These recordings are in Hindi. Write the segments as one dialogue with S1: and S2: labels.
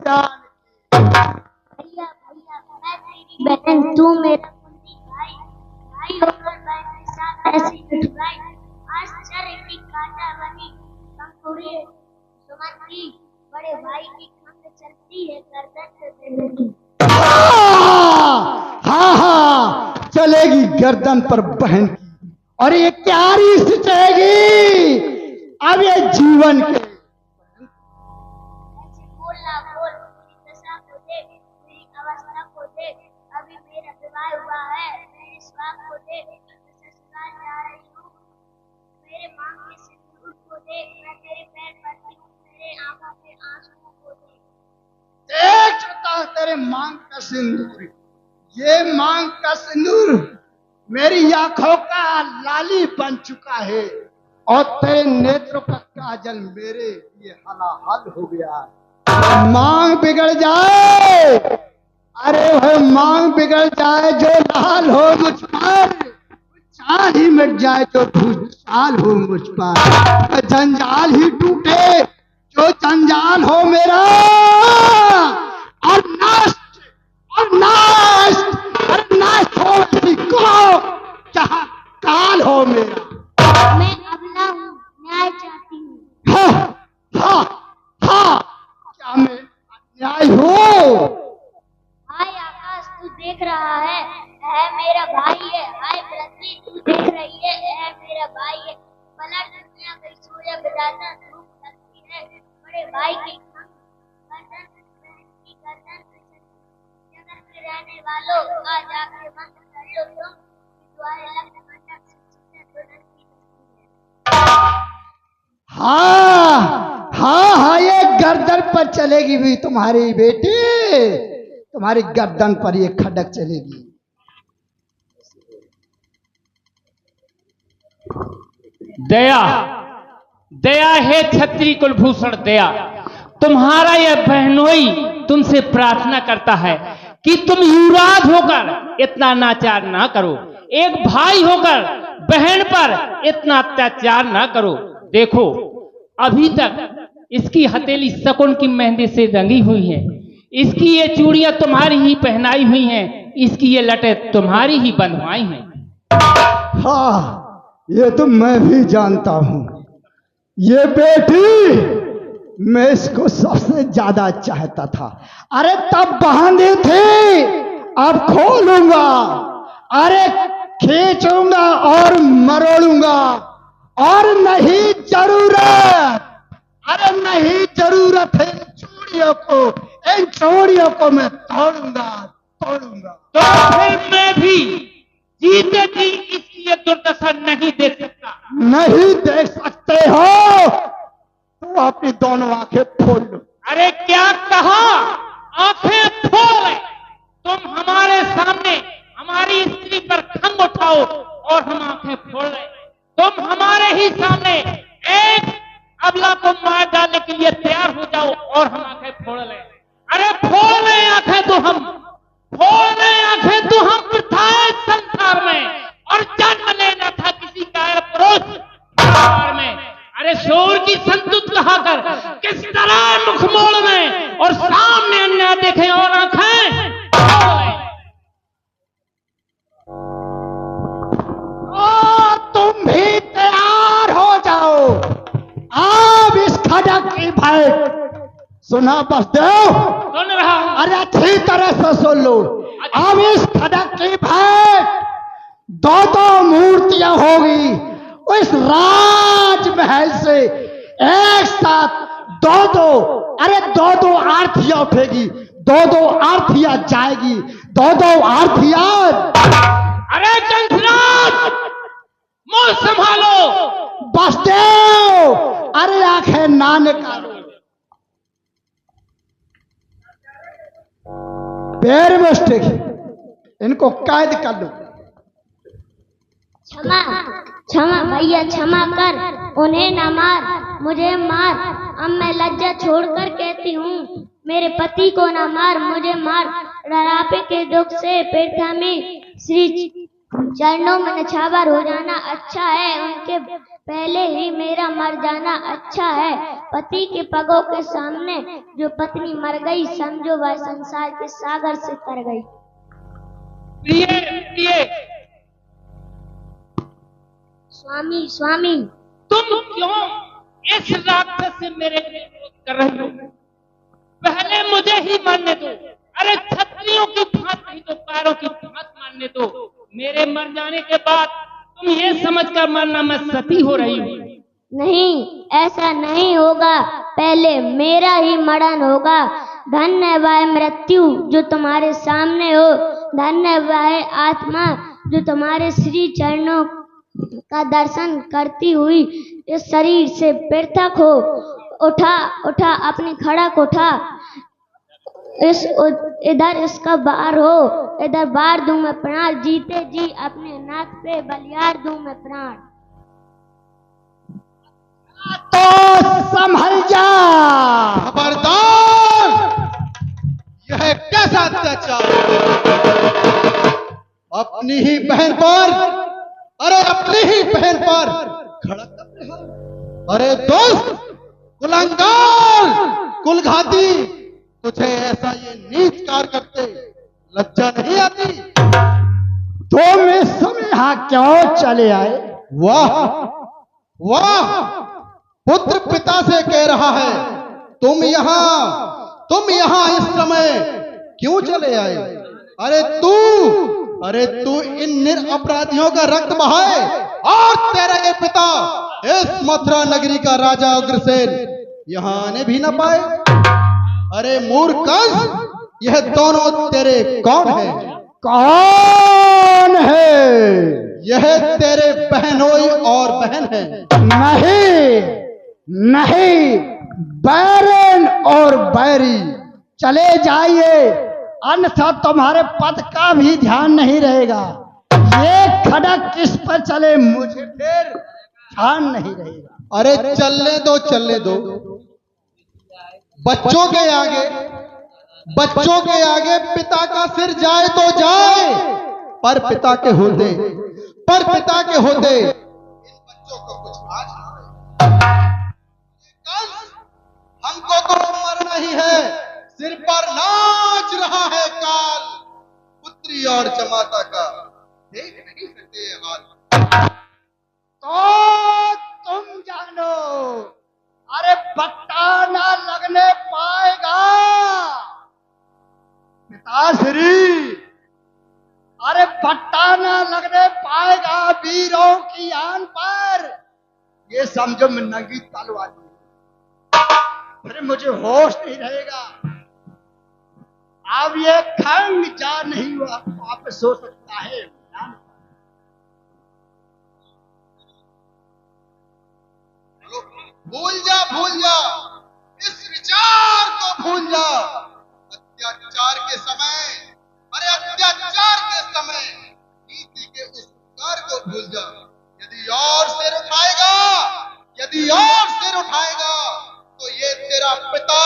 S1: जान।
S2: भैया भैया मैं तेरी बहन, तू मेरा कुंती भाई, भाई होकर बहन के साथ ऐसी ठुकराई। आश्चर्य की कांटा बनी कंकुड़ी सुमंती, बड़े भाई की खंग चलती है गर्दन पे बेटे की।
S1: हाँ हाँ चलेगी गर्दन पर बहन की, और ये क्या रीस चलेगी अब ये जीवन के।
S2: ऐसे बोल ना बोल, मेरी दशा को देख, मेरी अवस्था को देख। अभी मेरा विवाह हुआ है, मेरे स्वाद को देख, मैं ससुराल जा रही हूँ। मेरे मांग के सिंदूर को देख, मैं तेरे पैर पड़ती हूँ, मेरे आंखों के आंसुओं को देख।
S1: देख चुका तेरे मांग का सिंदूर, ये मांग का सिंदूर मेरी आंखों का लाली बन चुका है, और तेरे नेत्रों का काजल मेरे लिए हलाहल हो गया। मांग बिगड़ जाए, अरे भाई मांग बिगड़ जाए, जो लाल हो मुझ पर, चाल ही मिट जाए जो भूचाल हो मुझ पर, जंजाल ही टूटे जो जंजाल हो मेरा, और नष्ट और नष्ट हो इसी को जहां काल हो मेरा।
S2: मैं अबला हूँ, न्याय चाहती हूँ।
S1: हाँ हाँ क्या मैं अन्याय हूँ?
S2: हाय आकाश तू देख रहा है मेरा भाई है। हाय पृथ्वी तू देख रही है मेरा भाई है। पलट दुनिया गई सूर्य बिराता धूप लगती है, बड़े भाई की खंग गर्दन बहन की गर्दन पे चली। जगत में रहने वालों आ जाके बंद कर लो तुम, द्वारे लग्न मंडप से चीजें दुल्हन की दस्ती है।
S1: हाँ ये गर्दन पर चलेगी भी तुम्हारी बेटी, तुम्हारी गर्दन पर ये खडक चलेगी।
S3: दया दया है क्षत्रिय कुलभूषण दया, तुम्हारा यह बहनोई तुमसे प्रार्थना करता है कि तुम युवराज होकर इतना नाचार ना करो, एक भाई होकर बहन पर इतना अत्याचार ना करो। देखो अभी तक इसकी हथेली शकुन की मेहंदी से रंगी हुई है, इसकी ये चूड़ियां तुम्हारी ही पहनाई हुई हैं, इसकी ये लटें तुम्हारी ही बंधवाई हैं।
S1: हाँ ये तो मैं भी जानता हूं, ये बेटी मैं इसको सबसे ज्यादा चाहता था। अरे तब बांधी थी, अब खोलूंगा, अरे खींचूंगा और मरोड़ूंगा, और नहीं जरूरत, अरे नहीं जरूरत है इन चूड़ियों को मैं तोड़ूंगा।
S3: तो फिर मैं भी जीते जी इसकी ये दुर्दशा नहीं देख सकता।
S1: नहीं देख सकते हो तो अपनी दोनों आंखें खोल लो।
S3: अरे क्या कहा, आंखें खोल, तुम हमारे सामने हमारी स्त्री पर खंग उठाओ और हम आंखें खोल रहे। तुम हमारे ही सामने एक अबला को मार डालने के लिए तैयार हो जाओ और हम आंखें फोड़ लें। अरे फोड़ लें आंखें तो हम, फोड़ लें आंखें तो हम प्रथाए संसार में, और जन्म लेना था किसी कायर पुरुष परिवार में। अरे शोर की संतुत कहाकर किस तरह मुख मोड़ में और सामने अन्याय देखें और आंखें फोड़ लें।
S1: तुम भी तैयार हो जाओ, अब इस खडक की भेंट सुना बसदेव?
S3: सुन रहा हूं।
S1: अरे अच्छी तरह से सुन लो, अब इस खडक की भेंट दो मूर्तियां होगी उस राजमहल से एक साथ, दो आरतियां उठेगी, दो आरतियां जाएगी, दो आरतियां।
S3: अरे कंसराज मुंह संभालो।
S1: बसदेव अरे आंखें ना निकालो, पैर में स्टिक, इनको कैद कर लो।
S2: क्षमा क्षमा भैया क्षमा कर, उन्हें न मार, मुझे मार। अब मैं लज्जा छोड़कर कहती हूँ, मेरे पति को न मार, मुझे मार। डरापे के दुख से पेटा में श्री चरणों में नछावर हो जाना अच्छा है। उनके पहले ही मेरा मर जाना अच्छा है। पति के पगों के सामने जो पत्नी मर गई, समझो वह संसार के सागर से तर गई।
S3: प्रिय प्रिय
S2: स्वामी स्वामी,
S3: तुम क्यों इस राक्षस से मेरे लिए विरोध कर रही हो? पहले मुझे ही मारने दो। अरे क्षत्रियों की भांत नहीं तो पैरों की भांत मारने दो। मेरे मर जाने के बाद तुम ये समझकर मरना मैं सती हो रही हूँ।
S2: नहीं, ऐसा नहीं होगा। पहले मेरा ही मरण होगा। धन्य वह मृत्यु जो तुम्हारे सामने हो, धन्य वह आत्मा जो तुम्हारे श्री चरणों का दर्शन करती हुई इस शरीर से पृथक हो। उठा उठा अपनी खड़क उठा। इधर इसका बार हो, इधर बार दूं मैं प्राण। जीते जी अपने नाथ पे बलियार दूं मैं प्राण।
S1: तो संभल जा।
S4: खबरदार! यह कैसा अत्याचार! अपनी ही बहन पर, अरे अपनी ही बहन पर खड़ा कर रहा। अरे दोस्त, कुलंगार, कुलघाती, तुझे ऐसा ये नीच कार्य करते लज्जा नहीं आती?
S1: तुम इस समय यहाँ क्यों चले आए?
S4: वाह वाह! पुत्र पिता से कह रहा है, तुम यहाँ इस समय क्यों चले आए? अरे तू इन निरपराधियों का रक्त बहाए और तेरा ये पिता इस मथुरा नगरी का राजा उग्रसेन यहाँ आने भी न पाए। अरे मूर्खंस, यह दोनों तेरे कौन है?
S1: कौन है?
S4: यह तेरे बहनोई और बहन है।
S1: नहीं नहीं, बैरन और बैरी, चले जाइए, अन्यथा तुम्हारे पद का भी ध्यान नहीं रहेगा। ये खड़क किस पर चले मुझे फिर ध्यान नहीं रहेगा।
S4: अरे चलने दो। बच्चों के आगे पिता का सिर जाए तो जाए, पर पिता के होते इन बच्चों को कुछ आज हमको तो मरना ही है। सिर पर नाच रहा है काल, पुत्री और जमाता का देख नहीं सकते ये हाल।
S1: तो तुम जानो, अरे पट्टा ना लगने पाएगा पिताश्री। अरे पट्टा ना लगने पाएगा वीरों की आन पर। ये समझो मैं नंगी तलवार, अरे मुझे होश नहीं रहेगा। अब ये खंग जा नहीं हुआ वापस हो सकता है।
S4: भूल जा इस विचार को भूल जा। अत्याचार के समय नीति के उस उपकार को भूल जा। यदि और सिर उठाएगा तो ये तेरा पिता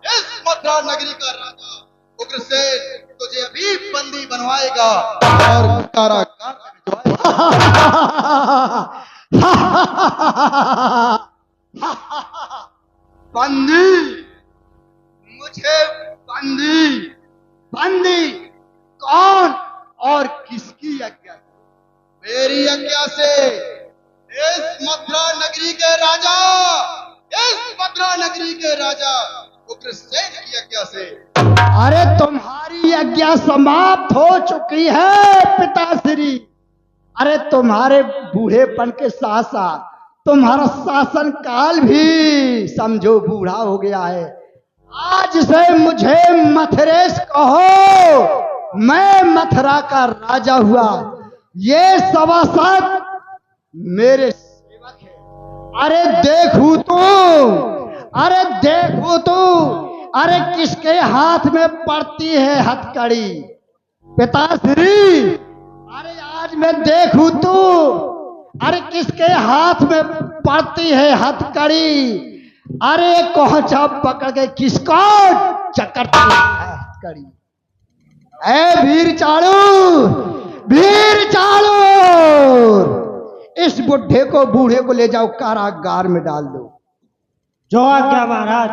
S4: इस मथुरा नगरी का राजा उग्रसेन तुझे अभी बंदी बनवाएगा और कारागार में भिजवाएगा।
S1: बंदी, मुझे बंदी कौन और किसकी आज्ञा?
S4: मेरी आज्ञा से इस मथुरा नगरी के राजा उग्रसेन की आज्ञा से।
S1: अरे तुम्हारी आज्ञा समाप्त हो चुकी है पिताश्री। अरे तुम्हारे बूढ़ेपन के साथ साथ तुम्हारा शासन काल भी समझो बूढ़ा हो गया है। आज से मुझे मथुरेश कहो, मैं मथुरा का राजा हुआ। ये सभासद मेरे सेवक है। अरे देखू तू, अरे किसके हाथ में पड़ती है हथकड़ी पिताश्री? अरे आज मैं देखू तू, अरे किसके हाथ में पड़ती है हथकड़ी? अरे कोहचा पकड़ के किसको चकरती है हथकड़ी? ए वीर चालू, इस बुढ़े को बूढ़े को ले जाओ कारागार में डाल दो।
S5: जो आज्ञा महाराज।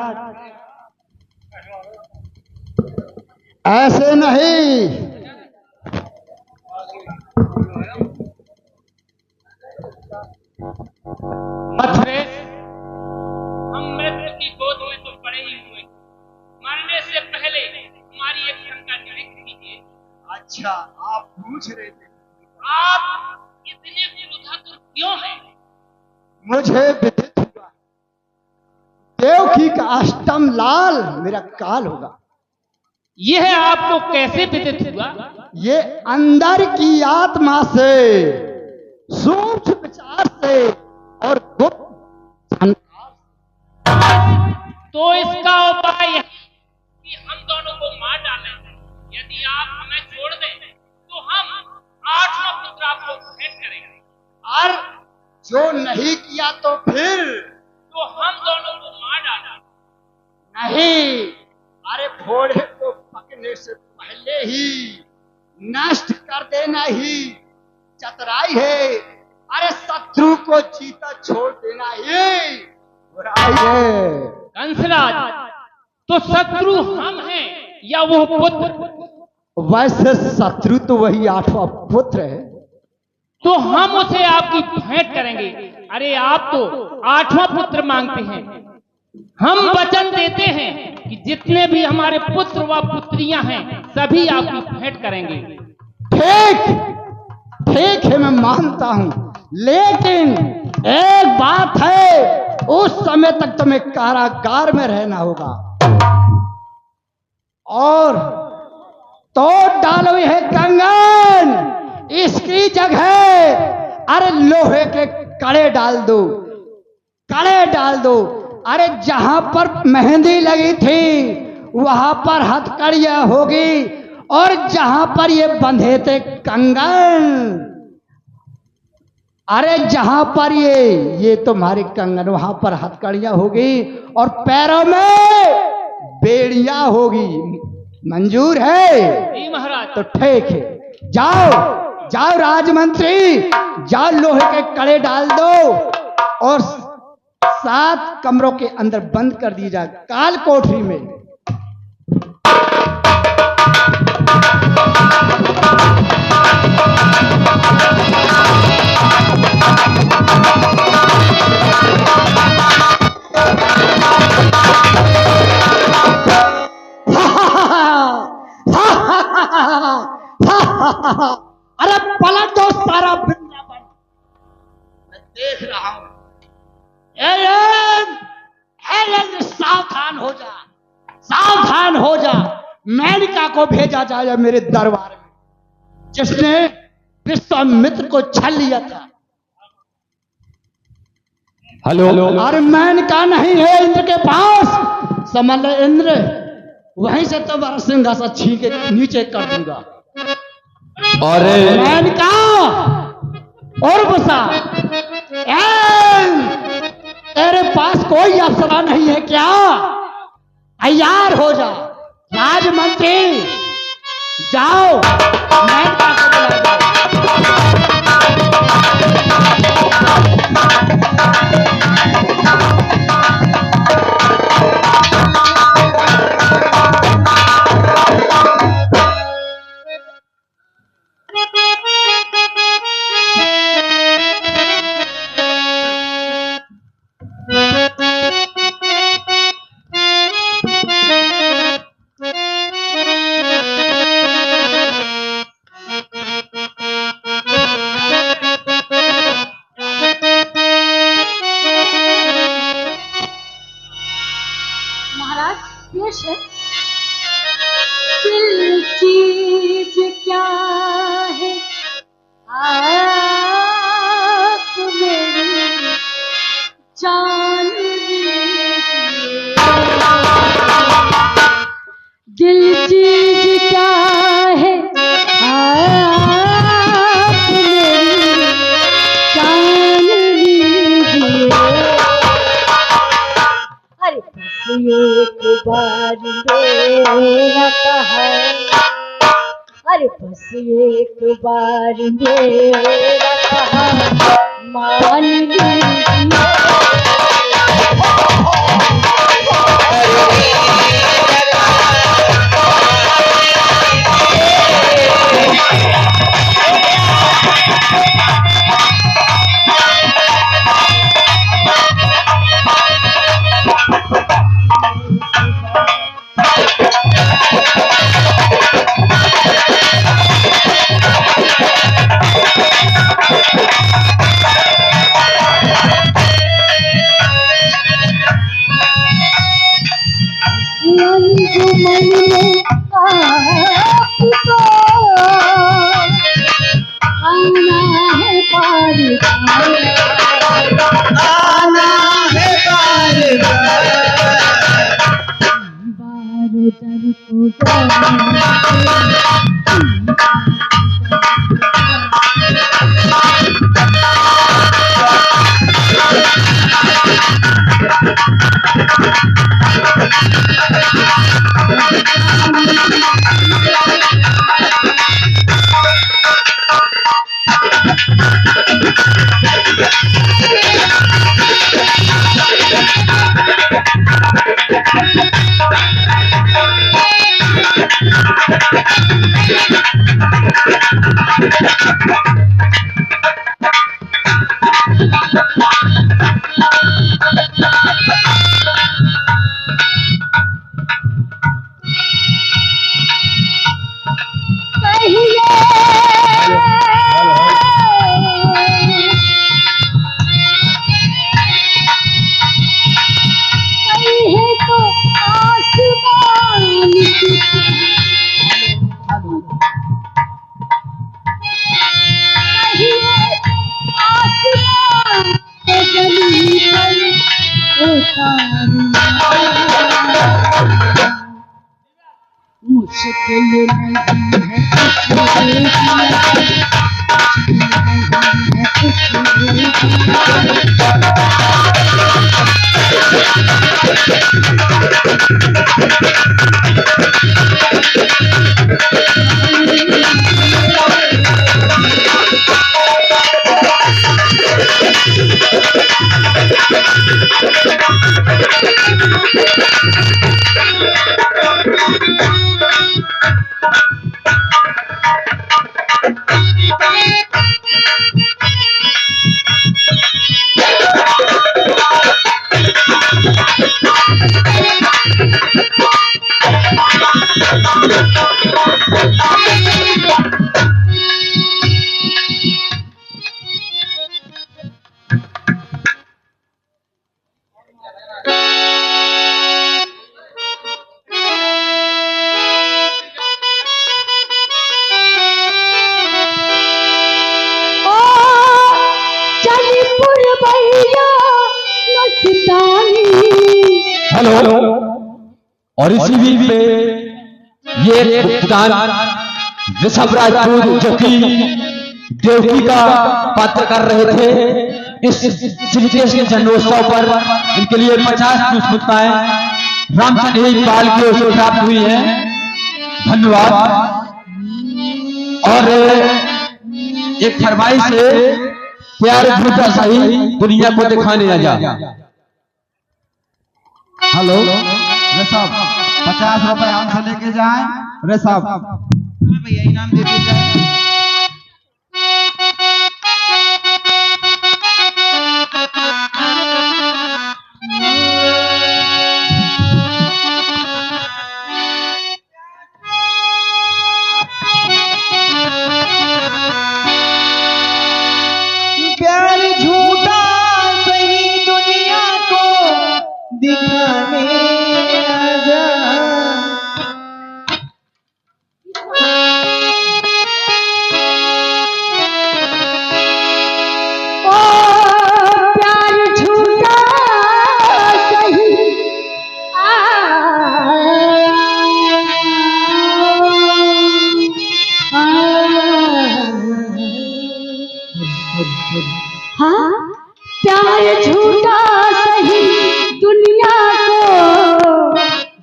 S1: ऐसे नहीं,
S3: मथुरेश, हम मृत्यु की गोद में तो पड़े ही हुए, मरने से पहले हमारी एक शंका निवृत्त कीजिए।
S1: अच्छा, आप पूछ रहे थे,
S3: आप इतने क्रोधातुर क्यों हैं?
S1: मुझे विदित हुआ देवकी का अष्टम लाल मेरा काल होगा।
S3: यह आपको कैसे विदित हुआ?
S1: ये अंदर की आत्मा से, सूक्ष्म विचार से और गुप्त जानकार से।
S3: तो इसका उपाय है कि हम दोनों को मार डालें। यदि आप हमें छोड़ दें तो हम 8वां पुत्र आपको भेंट करेंगे,
S1: और जो नहीं किया तो फिर
S3: तो हम दोनों को मार डालेंगे।
S1: नहीं, अरे घोड़े को पकने से पहले ही नष्ट कर देना ही चतुराई है। अरे शत्रु को जीता छोड़ देना ही बुराई है।
S3: कंसराज, तो शत्रु हम हैं या वो पुत्र?
S1: वैसे शत्रु तो वही 8वां पुत्र है।
S3: तो हम उसे आपकी भेंट करेंगे। अरे आप तो 8वां पुत्र मांगते हैं, हम वचन देते हैं कि जितने भी हमारे पुत्र व पुत्रियां हैं सभी आपकी भेंट करेंगे।
S1: ठीक ठीक है, मैं मानता हूं, लेकिन एक बात है, उस समय तक तुम्हें कारागार में रहना होगा और तोड़ डालो यह कंगन, इसकी जगह अरे लोहे के कड़े डाल दो, कड़े डाल दो। अरे जहां पर मेहंदी लगी थी वहां पर हथकड़ियां होगी, और जहां पर ये बंधे थे कंगन, अरे जहां पर ये तुम्हारे कंगन, वहां पर हथकड़ियां होगी और पैरों में बेड़ियां होगी। मंजूर है?
S3: जी महाराज।
S1: तो ठीक है, जाओ जाओ राजमंत्री, जाओ लोहे के कड़े डाल दो और 7 कमरों के अंदर बंद कर दिया जाए, काल कोठरी में। अरे पलट दो सारा वृंदावन, मैं देख रहा हूं। सावधान हो जा, सावधान हो जा। मेनका को भेजा जाए मेरे दरबार में, जिसने विश्वामित्र को छल लिया था।
S4: हेलो,
S1: अरे मेनका नहीं है इंद्र के पास, समझ ले इंद्र, वहीं से तुम्हारा सिंहासन छीन के नीचे कर दूंगा।
S4: अरे
S1: मेनका और बसा, तेरे पास कोई अफसरा नहीं है क्या? तैयार हो जा राजमंत्री, जाओ मेनका को बुलाओ।
S2: दिल चीज क्या है आप मेरी जान लीजिए। दिल चीज क्या है आप मेरी जान लीजिए। अरे बस एक बार मेरा कहा, अरे बस एक बार मेरा कहा मान
S6: हेलो। और इसी बीच में ये भुगतान ऋषभ राजपूत जो कि देवकी का पात्र कर रहे थे इस श्री कृष्ण जन्मोत्सव पर, इनके लिए 50 पुष्पताएं रामचंद्र पाल की ओर से प्राप्त हुई है। धन्यवाद। और एक फरमाइश से प्यार झूठा सही दुनिया को दिखाने आ जा।
S4: हेलो ऋषभ, 50 रुपए हमसे लेके जाएं। ऋषभ
S3: भैया इनाम दे दीजिए।
S7: प्यार झूठा सही दुनिया को दिखाने आजा।
S2: ओ प्यार झूठा सही हाँ, प्यार झूठा सही दुनिया को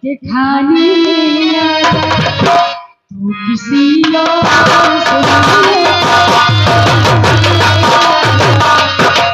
S2: दिखाने आजा। तू किसी और से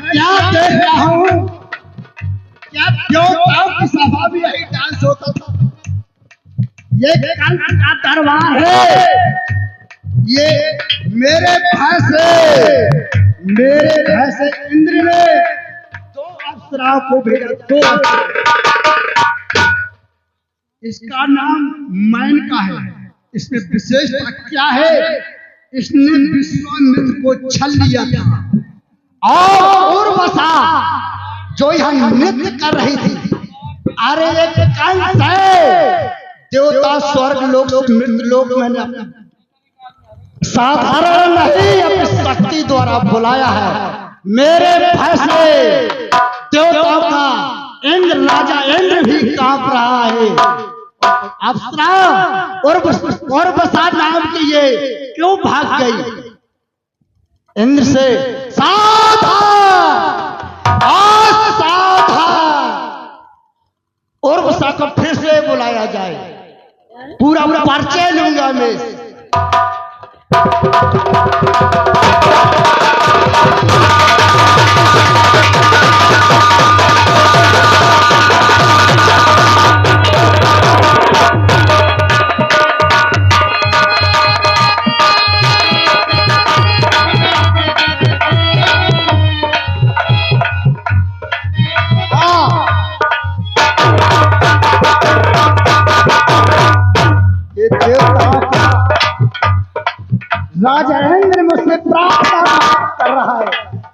S1: क्या देख रहा हूँ? क्या देवताओं की सभा भी यही डांस होता था? ये कंस का दरबार है। ये मेरे भय से इंद्र ने 2 अप्सराओं को भेजा। 2 अप्सरा। इसका नाम मेनका है। इसमें विशेषता क्या है? इसने विश्वामित्र को छल लिया था और उर्वशा जो यहाँ नृत्य कर रही थी, अरे एक कंस है, देवता स्वर्ग लोक मृत्यु लोक मैंने साधारण नहीं अपनी शक्ति द्वारा बुलाया है। मेरे भय से देवताओं का इंद्र, राजा इंद्र भी कांप रहा है। अप्सरा उर्वशा नाम की ये क्यों भाग गई इंद्र से? सावधान, उर्वशा को फिर से बुलाया जाए। पूरा परिचय लूंगा मैं। राजा इंद्र मुझसे प्रार्थना कर रहा है।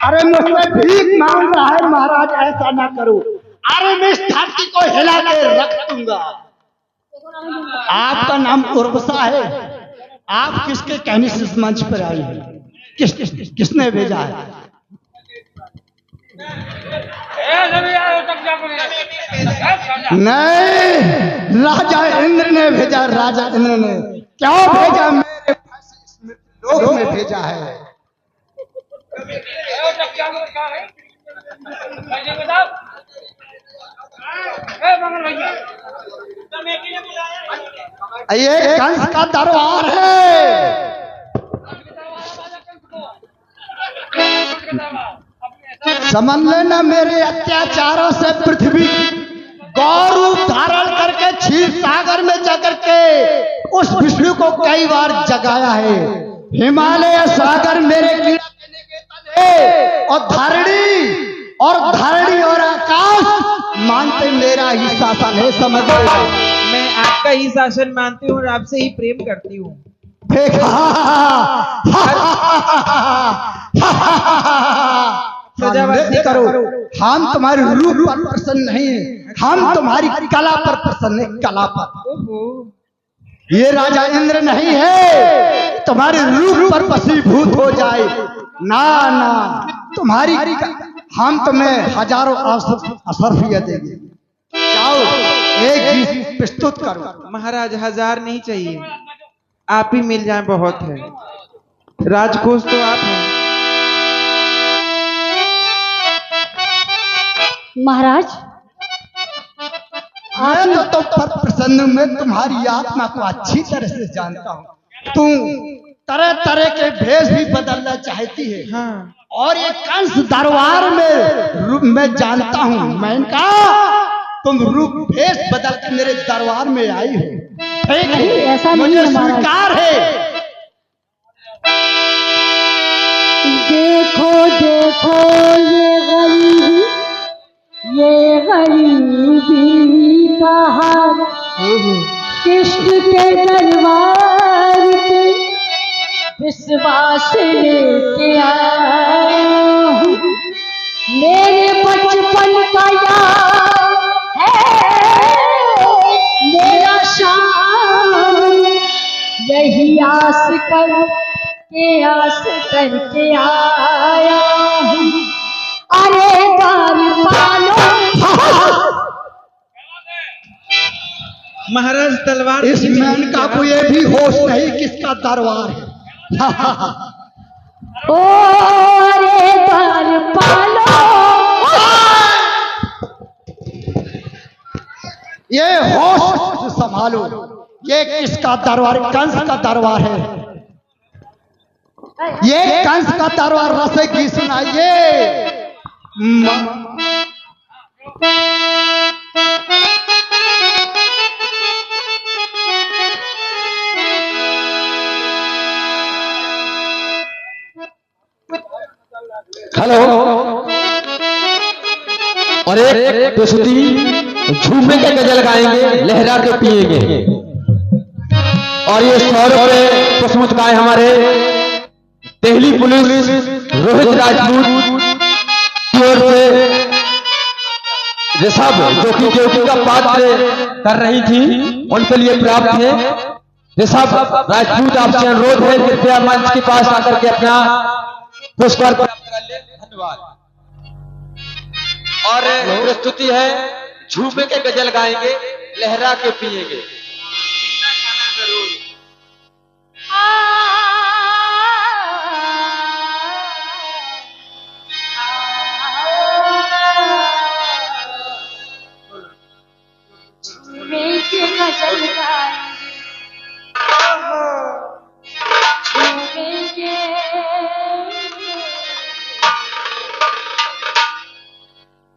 S1: अरे मुझसे भीख मांग रहा है, महाराज ऐसा ना करो। अरे मैं इस धरती को हिला के रख दूंगा। आपका नाम उर्वशा है। आप किसके कहने से इस मंच पर आई है? किसने भेजा है? नहीं, राजा इंद्र ने भेजा। राजा इंद्र ने क्यों भेजा? मेरे लोक में भेजा है। ये कंस का दरबार है। समझ लेना, मेरे अत्याचारों से पृथ्वी गौरव धारण करके क्षीर सागर में जाकर के उस विष्णु को कई बार जगाया है। हिमालय सागर मेरे कीड़ा देने के तन है, और धरणी और आकाश मानते मेरा ही शासन है। समझ लो,
S7: मैं आपका ही शासन मानती हूँ और आपसे ही प्रेम करती हूँ।
S1: करो, हम तुम्हारे रूप पर प्रसन्न नहीं है, हम तुम्हारी कला पर प्रसन्न है। कला पर ये राजा इंद्र नहीं है तुम्हारे रूप पर वशीभूत हो जाए। ना ना, तुम्हारी हम तुम्हें हजारों असरफियत देंगे। जाओ, एक गीत प्रस्तुत करो।
S7: महाराज 1000 नहीं चाहिए, आप ही मिल जाएं बहुत है। राजकोष तो आप हैं।
S2: महाराज
S1: मैं तो पर प्रसन्न, मैं तुम्हारी आत्मा को अच्छी तरह से जानता हूँ। तुम तरह तरह के भेष भी बदलना चाहती है।
S7: हाँ।
S1: और ये कंस दरबार में मैं जानता हूँ। मैंने कहा तुम रूप भेष बदल के मेरे दरबार में आई हो। ठीक है,
S2: ऐसा नहीं
S1: मुझे
S2: है महाराज।
S1: स्वीकार है।
S2: देखो देखो ये गरीबी का हाल, कृष्ण के दरबार पे विश्वास लेके आया हूँ। मेरे बचपन का यार है मेरा शान, यही आस करके आया हूँ। अरे द्वार पालो।
S7: महाराज तलवार
S1: इस मेनका को ये भी होश नहीं किसका दरबार है।
S2: ओ अरे द्वार पालो।
S1: ये होश से संभालो, ये किसका दरबार? कंस का दरबार है। ये कंस का दरबार। रस की सुनाइए।
S6: हेलो। और एक प्रस्तुति झूमे के गजल गाएंगे, लहरा के पिएंगे। और ये 100 रुपए प्रस्तुत गाए हमारे दिल्ली पुलिस रोहित राजपूत की ओर से ऋषभ, जो कि ड्यूटी का पात्र कर रही थी, उनके लिए प्राप्त है। ऋषभ राजपूत, आपसे अनुरोध है कृपया मंच के पास आकर के अपना पुरस्कार प्राप्त कर ले। धन्यवाद। और प्रस्तुति है झूमे के गजल गाएंगे, लहरा के पिएंगे।
S2: गजल गाएंगे,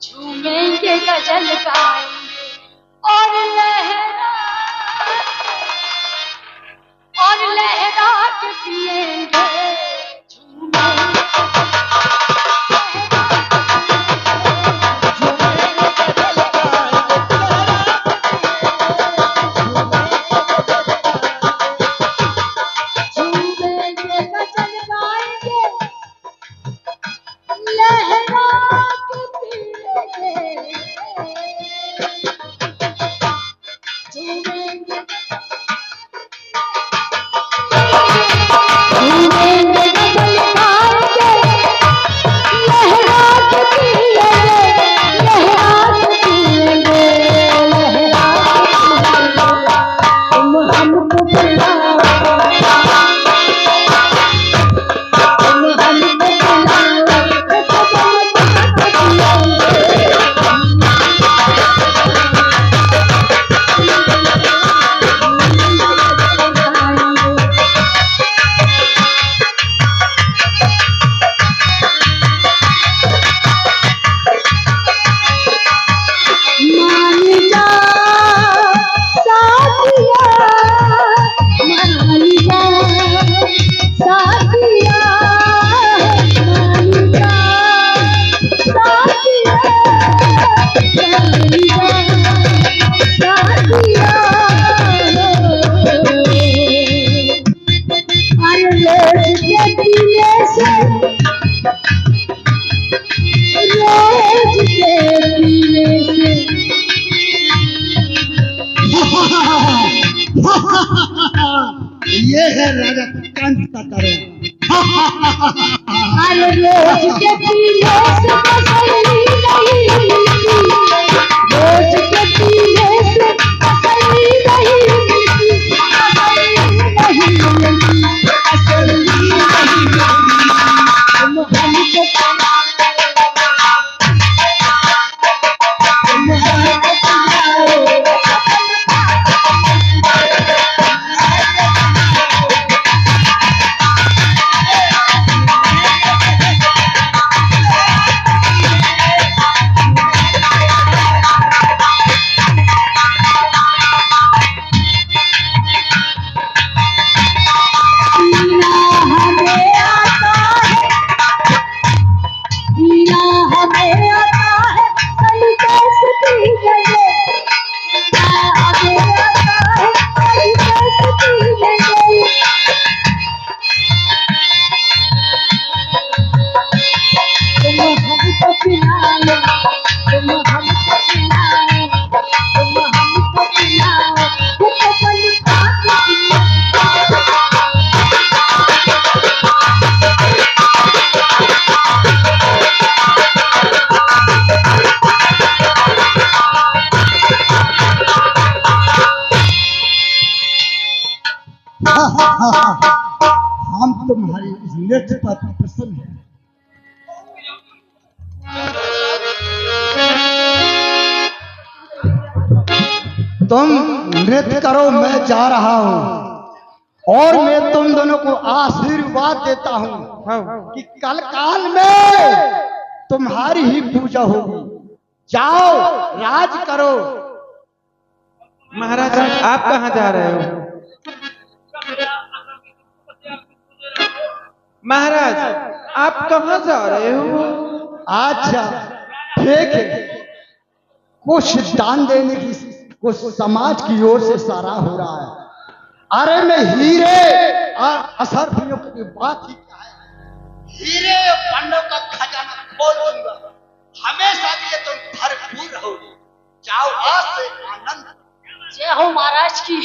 S2: झूमेंगे गजल गाएंगे और लहरा के पिएंगे।
S1: ये है राजा कंस का करुणा।
S2: हर रोज के पीने से तसल्ली नहीं मिलती, रोज के पीने से तसल्ली नहीं मिलती, तसल्ली नहीं मिलती, तसल्ली नहीं मिलती। तुम हमको
S1: हम तुम्हारी इस नृत्य पर प्रसन्न हैं। तुम नृत्य करो, मैं जा रहा हूँ और मैं तुम दोनों को आशीर्वाद देता हूँ कि कल काल में तुम्हारी ही पूजा होगी। जाओ राज करो।
S7: महाराज आप कहाँ जा रहे हो? महाराज आप कहाँ जा रहे हो?
S1: अच्छा ठीक है, कुछ दान देने की कुछ समाज की ओर से सारा हो रहा है। अरे मैं हीरे और असरफियों की बात ही क्या है, हीरे और पांडव का खजाना खोल दूंगा। हमेशा के लिए तुम भरपूर रहोगे। जाओ आज से आनंद।
S2: जय हो महाराज की।